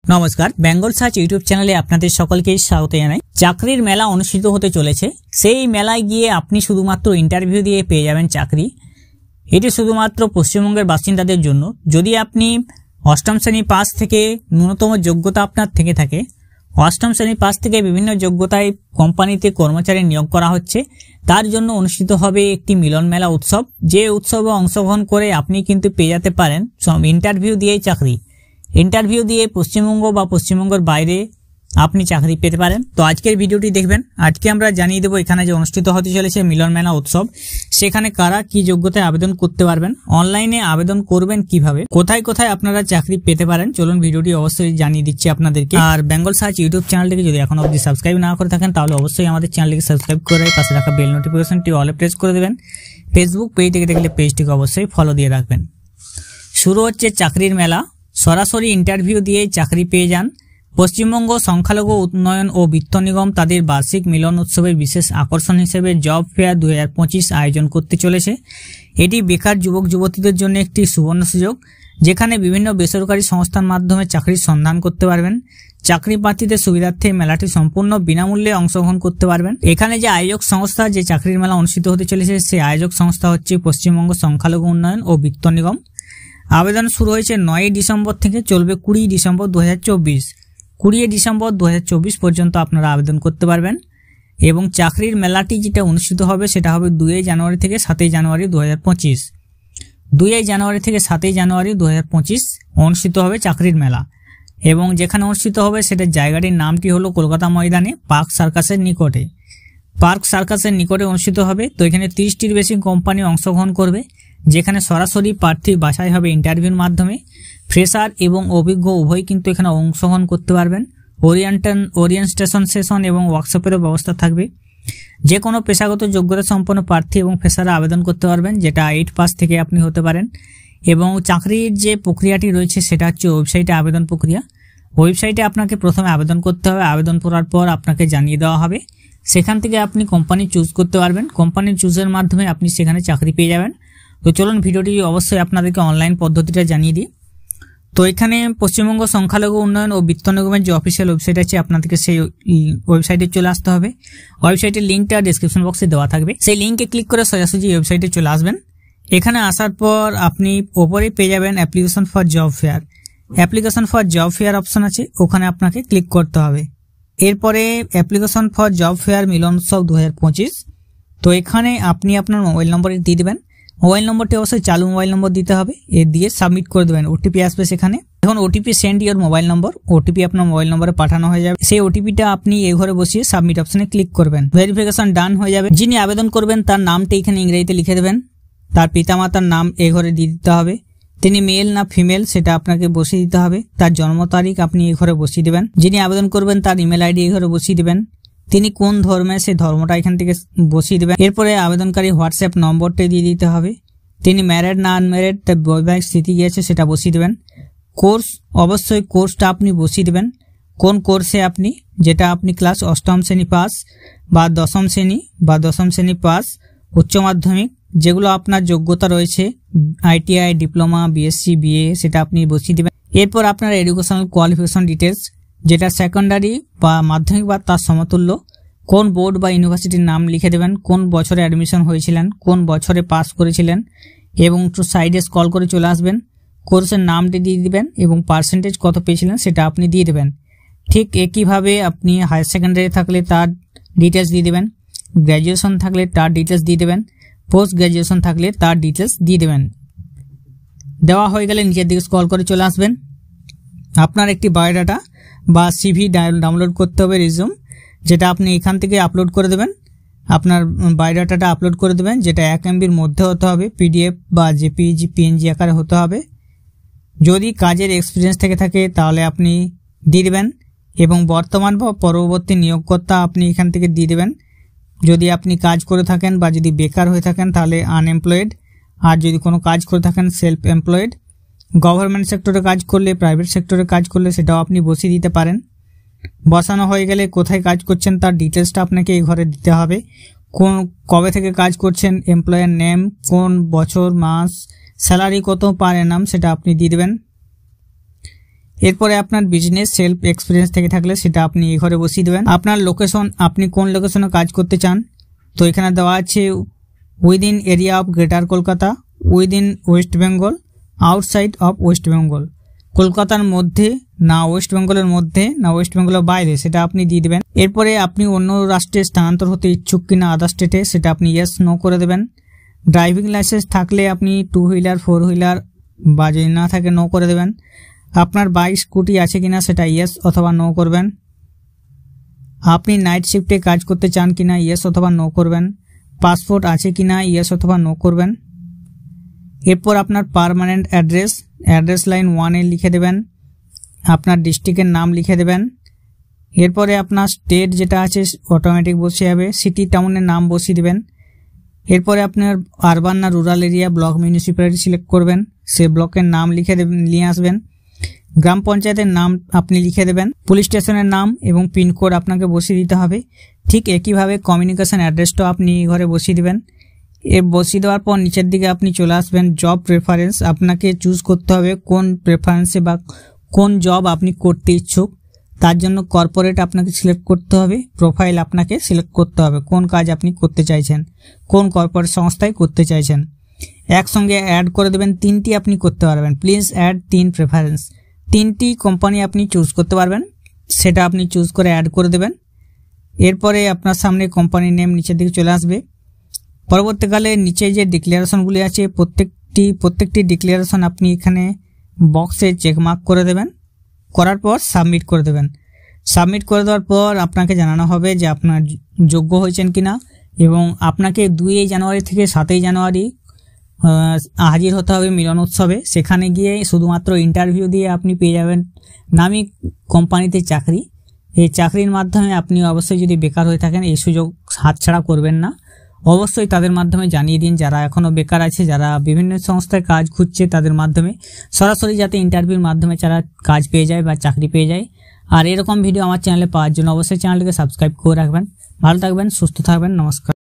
নমস্কার, Bengal search YouTube চ্যানেলে আপনাদের সকলকে স্বাগত জানাই। চাকরির মেলা অনুষ্ঠিত হতে চলেছে। সেই মেলায় গিয়ে আপনি শুধুমাত্র ইন্টারভিউ দিয়ে পেয়ে যাবেন চাকরি। এটি শুধুমাত্র পশ্চিমবঙ্গের বাসিন্দাদের জন্য। যদি আপনি অষ্টম শ্রেণী পাস থেকে ন্যূনতম যোগ্যতা আপনার থেকে থাকে, অষ্টম শ্রেণী পাস থেকে বিভিন্ন যোগ্যতায় কোম্পানিতে কর্মচারী নিয়োগ করা হচ্ছে, তার জন্য অনুষ্ঠিত হবে একটি মিলন মেলা উৎসব। যে উৎসবে অংশগ্রহণ করে আপনি কিন্তু পেয়ে যেতে পারেন ইন্টারভিউ দিয়েই চাকরি। ইন্টারভিউ দিয়ে পশ্চিমবঙ্গ বা পশ্চিমবঙ্গের বাইরে আপনি চাকরি পেতে পারেন। তো আজকের ভিডিওটি দেখবেন। আজকে আমরা জানিয়ে দেবো এখানে যে অনুষ্ঠিত হতে চলেছে মিলন মেলা উৎসব, সেখানে কারা কি যোগ্যতায় আবেদন করতে পারবেন, অনলাইনে আবেদন করবেন কিভাবে, কোথায় কোথায় আপনারা চাকরি পেতে পারেন। চলুন ভিডিওটি অবশ্যই জানিয়ে দিচ্ছি আপনাদেরকে। আর বেঙ্গল সার্চ ইউটিউব চ্যানেলটিকে যদি এখন অবধি সাবস্ক্রাইব না করে থাকেন, তাহলে অবশ্যই আমাদের চ্যানেলটিকে সাবস্ক্রাইব করে পাশে রাখা বেল নোটিফিকেশনটি অলে প্রেস করে দেবেন। ফেসবুক পেজ থেকে দেখলে পেজটিকে অবশ্যই ফলো দিয়ে রাখবেন। শুরু হচ্ছে চাকরির মেলা। সরাসরি ইন্টারভিউ দিয়ে চাকরি পেয়ে যান। পশ্চিমবঙ্গ সংখ্যালঘু উন্নয়ন ও বিত্ত নিগম তাদের বার্ষিক মিলন উৎসবের বিশেষ আকর্ষণ হিসেবে জব ফেয়ার 2025 আয়োজন করতে চলেছে। এটি বেকার যুবক যুবতীদের জন্য একটি সুবর্ণ সুযোগ, যেখানে বিভিন্ন বেসরকারি সংস্থার মাধ্যমে চাকরির সন্ধান করতে পারবেন। চাকরি প্রার্থীদের সুবিধার্থে মেলাটি সম্পূর্ণ বিনামূল্যে অংশগ্রহণ করতে পারবেন। এখানে যে আয়োজক সংস্থা, যে চাকরির মেলা অনুষ্ঠিত হতে চলেছে, সেই আয়োজক সংস্থা হচ্ছে পশ্চিমবঙ্গ সংখ্যালঘু উন্নয়ন ও বিত্ত নিগম। আবেদন শুরু হয়েছে 9 ডিসেম্বর থেকে, চলবে 20 ডিসেম্বর 2024। 20 ডিসেম্বর 2024 পর্যন্ত আপনারা আবেদন করতে পারবেন। এবং চাকরির মেলাটি যেটা অনুষ্ঠিত হবে সেটা হবে 2 জানুয়ারি থেকে 7 জানুয়ারি 2025। 2 জানুয়ারি থেকে 7 জানুয়ারি 2025 অনুষ্ঠিত হবে চাকরির মেলা। এবং যেখানে অনুষ্ঠিত হবে সেটার জায়গাটির নামটি হলো কলকাতা ময়দানে, পার্ক সার্কাসের নিকটে। পার্ক সার্কাসের নিকটে অনুষ্ঠিত হবে। তো এখানে 30টির বেশি কোম্পানি অংশগ্রহণ করবে, যেখানে সরাসরি প্রার্থী বাছাই হবে ইন্টারভিউর মাধ্যমে। ফ্রেশার এবং অভিজ্ঞ উভয় কিন্তু এখানে অংশগ্রহণ করতে পারবেন। ওরিয়েন্টেশন সেশন এবং ওয়ার্কশপেরও ব্যবস্থা থাকবে। যে কোনো পেশাগত যোগ্যতা সম্পন্ন প্রার্থী এবং ফ্রেশাররা আবেদন করতে পারবেন, যেটা 8 পাস থেকে আপনি হতে পারেন। এবং চাকরির যে প্রক্রিয়াটি রয়েছে সেটা হচ্ছে ওয়েবসাইটে আবেদন প্রক্রিয়া। ওয়েবসাইটে আপনাকে প্রথমে আবেদন করতে হবে। আবেদন করার পর আপনাকে জানিয়ে দেওয়া হবে, সেখান থেকে আপনি কোম্পানি চুজ করতে পারবেন। কোম্পানি চুজের মাধ্যমে আপনি সেখানে চাকরি পেয়ে যাবেন। তো চলুন ভিডিওটি অবশ্যই আপনাদেরকে অনলাইন পদ্ধতিটা জানিয়ে দিই। তো এখানে পশ্চিমবঙ্গ সংখ্যালঘু উন্নয়ন ও বিত্ত নিগমের যে অফিসিয়াল ওয়েবসাইট আছে, আপনাদেরকে সেই ওয়েবসাইটে চলে আসতে হবে। ওয়েবসাইটের লিঙ্কটা ডেসক্রিপশন বক্সে দেওয়া থাকবে। সেই লিঙ্কে ক্লিক করে সোজাসুজি ওয়েবসাইটে চলে আসবেন। এখানে আসার পর আপনি ওপরে পেয়ে যাবেন application for job fair. Application for job fair option আছে, ওখানে আপনাকে ক্লিক করতে হবে। এরপরে অ্যাপ্লিকেশন ফর জব ফেয়ার মিলন উৎসব 2025। তো এখানে আপনি আপনার মোবাইল নম্বর দিয়ে দেবেন। মোবাইল নম্বরটি অবশ্যই চালু মোবাইল নম্বর দিতে হবে। দিয়ে সাবমিট করে দেবেন। ওটিপি আসবে সেখানে। এখন OTP send your mobile number, OTP আপনার মোবাইল নম্বরে পাঠানো হয়ে যাবে। সেই ওটিপিটা আপনি এই ঘরে বসিয়ে সাবমিট অপশনে ক্লিক করবেন। ভেরিফিকেশন ডান হয়ে যাবে। যিনি আবেদন করবেন তার নামটা এখানে ইংরেজিতে লিখে দেবেন। তার পিতামাতার নাম এই ঘরে দিয়ে দিতে হবে। তিনি মেল না ফিমেল সেটা আপনাকে বসিয়ে দিতে হবে। তার জন্ম তারিখ আপনি এই ঘরে বসিয়ে দেবেন। যিনি আবেদন করবেন তার ইমেল আইডি এই ঘরে বসিয়ে দেবেন। তিনি কোন ধর্মের সেই ধর্মটা এখান থেকে বসিয়ে দেবেন। এরপরে আবেদনকারী হোয়াটসঅ্যাপ নম্বরটা দিয়ে দিতে হবে। তিনি ম্যারিড না আনম্যারিড, তার বৈবাহিক স্থিতি গিয়েছে সেটা বসিয়ে দেবেন। কোর্স, অবশ্যই কোর্সটা আপনি বসিয়ে দেবেন। কোন কোর্সে আপনি, যেটা আপনি ক্লাস অষ্টম শ্রেণী পাস বা দশম শ্রেণী পাস, উচ্চ মাধ্যমিক, যেগুলো আপনার যোগ্যতা রয়েছে, ITI, ডিপ্লোমা, বিএসসি, বিএ, সেটা আপনি বসিয়ে দেবেন। এরপর আপনার এডুকেশনাল কোয়ালিফিকেশন ডিটেলস, যেটা সেকেন্ডারি বা মাধ্যমিক বা তার সমতুল্য, কোন বোর্ড বা ইউনিভার্সিটির নাম লিখে দেবেন, কোন বছরে অ্যাডমিশন হয়েছিলেন, কোন বছরে পাস করেছিলেন, এবং একটু সাইডে স্ক্রল করে চলে আসবেন। কোর্সের নামটি দিয়ে দিবেন এবং পার্সেন্টেজ কত পেয়েছিলেন সেটা আপনি দিয়ে দেবেন। ঠিক একইভাবে আপনি হায়ার সেকেন্ডারি থাকলে তার ডিটেলস দিয়ে দেবেন, গ্র্যাজুয়েশন থাকলে তার ডিটেলস দিয়ে দেবেন, পোস্ট গ্র্যাজুয়েশন থাকলে তার ডিটেলস দিয়ে দেবেন। দেওয়া হয়ে গেলে নিচের দিকে স্ক্রল করে চলে আসবেন। আপনার একটি বায়োডাটা বা সিভি ডাউনলোড করতে হবে, রিজিউম, যেটা আপনি এখান থেকে আপলোড করে দেবেন। আপনার বায়োডাটাটা আপলোড করে দেবেন, যেটা 1 MBর মধ্যে হতে হবে, PDF বা JPG PNG আকারে হতে হবে। যদি কাজের এক্সপিরিয়েন্স থেকে থাকে তাহলে আপনি দিয়ে দেবেন, এবং বর্তমান বা পরবর্তী নিয়োগকর্তা আপনি এখান থেকে দিয়ে দেবেন। যদি আপনি কাজ করে থাকেন বা যদি বেকার হয়ে থাকেন তাহলে আনএমপ্লয়েড, আর যদি কোনো কাজ করে থাকেন সেলফ এমপ্লয়েড। গভর্নমেন্ট সেক্টরে কাজ করলে, প্রাইভেট সেক্টরে কাজ করলে সেটাও আপনি বসিয়ে দিতে পারেন। বসানো হয়ে গেলে কোথায় কাজ করছেন তার ডিটেলসটা আপনাকে এই ঘরে দিতে হবে। কবে থেকে কাজ করছেন, এমপ্লয়ার নেম, কোন বছর, মাস, স্যালারি কত পার অ্যানাম সেটা আপনি দিয়ে দেবেন। এরপরে আপনার বিজনেস সেলফ এক্সপিরিয়েন্স থেকে থাকলে সেটা আপনি এই ঘরে বসিয়ে দেবেন। আপনার লোকেশন, আপনি কোন লোকেশনে কাজ করতে চান, তো এখানে দেওয়া আছে within area of greater Kolkata, within West Bengal, outside of West Bengal. কলকাতার মধ্যে না ওয়েস্ট বেঙ্গলের মধ্যে না ওয়েস্ট বেঙ্গলের বাইরে, সেটা আপনি দিয়ে দেবেন। এরপরে আপনি অন্য রাষ্ট্রে স্থানান্তর হতে ইচ্ছুক কিনা আদার স্টেটে, সেটা আপনি ইয়েস নো করে দেবেন। ড্রাইভিং লাইসেন্স থাকলে আপনি 2 হুইলার 4 হুইলার বা যদি না থাকে নো করে দেবেন। আপনার বাইক স্কুটি আছে কিনা সেটা ইয়েস অথবা নো করবেন। আপনি নাইট শিফটে কাজ করতে চান কিনা ইয়েস অথবা নো করবেন। পাসপোর্ট আছে কিনা ইয়েস অথবা নো করবেন। এরপর আপনার পার্মানেন্ট অ্যাড্রেস লাইন 1-এ লিখে দেবেন। আপনার ডিস্ট্রিক্টের নাম লিখে দেবেন। এরপরে আপনার স্টেট যেটা আছে অটোমেটিক বসে যাবে, সিটি টাউনের নাম বসিয়ে দেবেন। এরপরে আপনার আরবান না rural area, block municipality select করবেন, সে ব্লকের নাম লিখে নিয়ে আসবেন। গ্রাম পঞ্চায়েতের নাম আপনি লিখে দেবেন। পুলিশ স্টেশনের নাম এবং পিনকোড আপনাকে বসিয়ে দিতে হবে। ঠিক একইভাবে কমিউনিকেশন অ্যাড্রেসটাও আপনি ঘরে বসিয়ে দেবেন। বসিয়ে দেওয়ার পর নিচের দিকে আপনি চলে আসবেন জব প্রেফারেন্স। আপনাকে চুজ করতে হবে কোন প্রেফারেন্সে বা কোন জব আপনি করতে ইচ্ছুক। তার জন্য কর্পোরেট আপনাকে সিলেক্ট করতে হবে, প্রোফাইল আপনাকে সিলেক্ট করতে হবে কোন কাজ আপনি করতে চাইছেন, কোন কর্পোরেট সংস্থায় করতে চাইছেন। একসঙ্গে অ্যাড করে দেবেন, 3টি আপনি করতে পারবেন। প্লিজ অ্যাড 3 প্রেফারেন্স, 3টি কোম্পানি আপনি চুজ করতে পারবেন, সেটা আপনি চুজ করে অ্যাড করে দেবেন। এরপরে আপনার সামনে কোম্পানির নেম নিচের দিকে চলে আসবে। পরবর্তীকালে নিচে যে ডিক্লারেশনগুলি আছে প্রত্যেকটি ডিক্লারেশন আপনি এখানে বক্সে চেকমার্ক করে দেবেন। করার পর সাবমিট করে দেবেন। সাবমিট করে দেওয়ার পর আপনাকে জানানো হবে যে আপনার যোগ্য হয়েছেন কিনা, এবং আপনাকে 2 জানুয়ারি থেকে 7 জানুয়ারি হাজির হতে হবে মিলন উৎসবে। সেখানে গিয়ে শুধুমাত্র ইন্টারভিউ দিয়ে আপনি পেয়ে যাবেন নামি কোম্পানিতে চাকরি। এই চাকরির মাধ্যমে আপনি অবশ্যই যদি বেকার হয়ে থাকেন এই সুযোগ হাতছাড়া করবেন না। অবশ্যই তাদের মাধ্যমে জানিয়ে দিন, যারা এখনও বেকার আছে, যারা বিভিন্ন সংস্থায় কাজ খুঁজছে, তাদের মাধ্যমে সরাসরি যাতে ইন্টারভিউর মাধ্যমে যারা কাজ পেয়ে যায় বা চাকরি পেয়ে যায়। আর এরকম ভিডিও আমার চ্যানেলে পাওয়ার জন্য অবশ্যই চ্যানেলটিকে সাবস্ক্রাইব করে রাখবেন। ভালো থাকবেন, সুস্থ থাকবেন, নমস্কার।